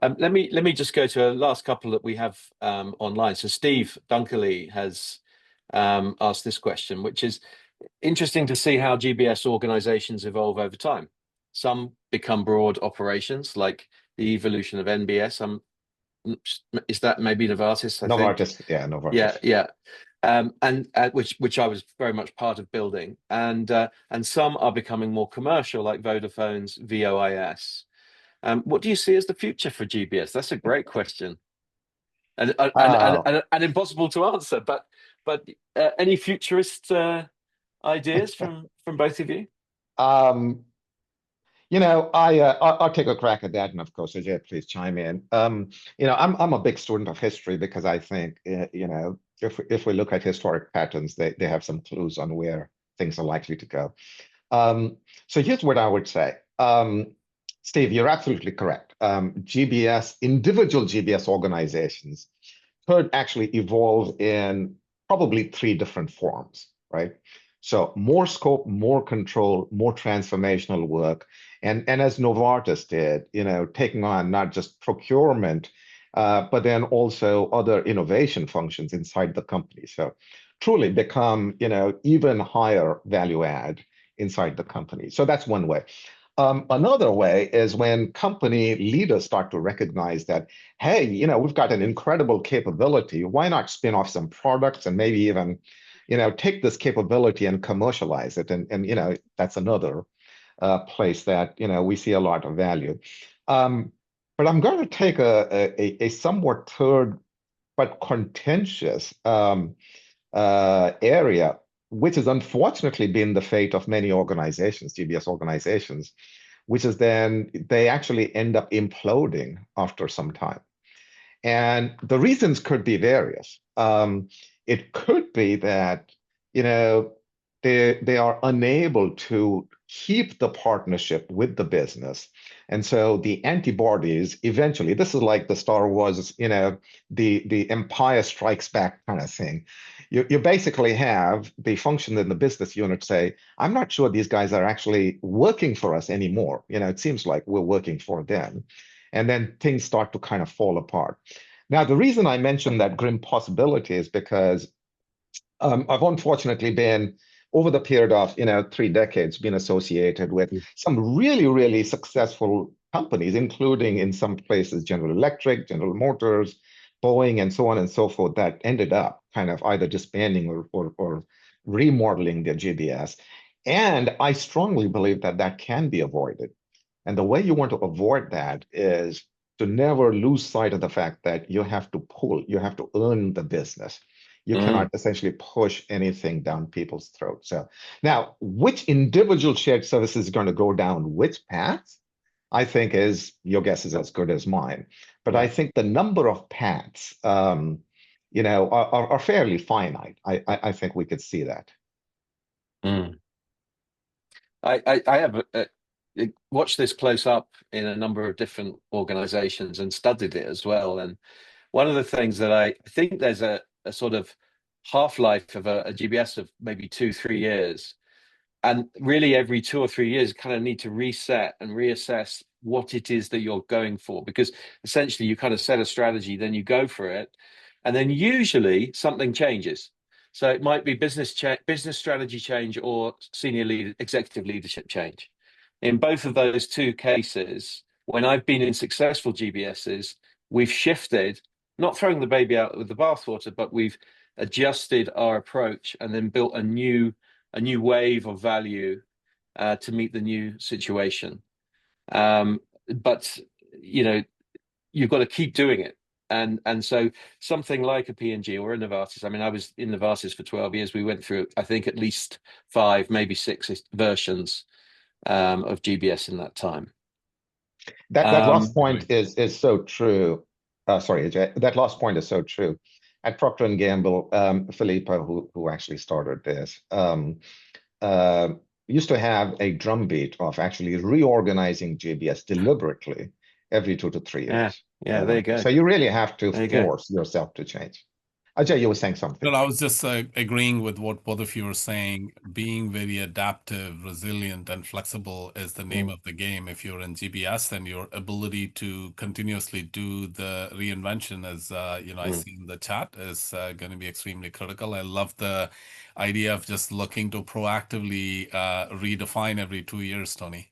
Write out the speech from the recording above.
Let me just go to a last couple that we have online. So Steve Dunkerley has asked this question, which is interesting to see how GBS organizations evolve over time. Some become broad operations, like the evolution of NBS. Is that maybe Novartis, I think? Novartis, yeah, Yeah, Novartis. yeah. And which I was very much part of building, and some are becoming more commercial, like Vodafone's VOIS. What do you see as the future for GBS? That's a great question, Uh, and impossible to answer. But any futurist ideas from both of you? um, I'll take a crack at that, and of course, Ajay, please chime in. I'm a big student of history because I think, if we look at historic patterns, they have some clues on where things are likely to go. Um, so here's what I would say. Steve, you're absolutely correct. Individual GBS organizations could actually evolve in probably three different forms, right? So more scope, more control, more transformational work. And as Novartis did, taking on not just procurement, but then also other innovation functions inside the company. So truly become, even higher value add inside the company. So that's one way. Another way is when company leaders start to recognize that, hey, we've got an incredible capability. Why not spin off some products and maybe even, take this capability and commercialize it? And that's another place that, we see a lot of value. Um, but I'm going to take a somewhat third but contentious area, which has unfortunately been the fate of many organizations, GBS organizations, which is then they actually end up imploding after some time. And the reasons could be various. It could be that, you know, they are unable to keep the partnership with the business. And so the antibodies eventually, this is like the Star Wars, the Empire Strikes Back kind of thing. You basically have the function in the business unit say, I'm not sure these guys are actually working for us anymore. It seems like we're working for them. And then things start to kind of fall apart. Now, the reason I mentioned that grim possibility is because I've unfortunately been over the period of 3 decades been associated with some really, really successful companies, including in some places General Electric, General Motors, Boeing, and so on and so forth, that ended up kind of either disbanding or remodeling their GBS. And I strongly believe that that can be avoided. And the way you want to avoid that is to never lose sight of the fact that you have to earn the business. You cannot Mm. essentially push anything down people's throats. So now, which individual shared service is going to go down which paths? I think is your guess is as good as mine. But I Yeah. think the number of paths, are fairly finite. I think we could see that. Mm. I have watched this close up in a number of different organizations and studied it as well. And one of the things that I think there's a sort of half-life of a GBS of maybe 2, 3 years. And really every 2 or 3 years, you kind of need to reset and reassess what it is that you're going for. Because essentially you kind of set a strategy, then you go for it. And then usually something changes. So it might be business strategy change or executive leadership change. In both of those two cases, when I've been in successful GBSs, we've shifted, not throwing the baby out with the bathwater, but we've adjusted our approach and then built a new wave of value to meet the new situation. But you know, you've got to keep doing it. And so something like a P&G or a Novartis. I mean, I was in Novartis for 12 years. We went through, I think, at least five, maybe six versions of GBS in that time. That last Um, point is so true. Sorry, Ajay, that last point is so true. At Procter and Gamble, Philippa, who actually started this, uh, used to have a drumbeat of actually reorganizing GBS deliberately every 2 to 3 yeah, years. yeah. There you go. So you really have to There you go. force yourself to change. Ajay, you were saying No, something. I was just agreeing with what both of you are saying. Being very adaptive, resilient, and flexible is the name Mm, of the game. If you're in GBS, then your ability to continuously do the reinvention, as I mm. see in the chat, is going to be extremely critical. I love the idea of just looking to proactively redefine every 2 years, Tony.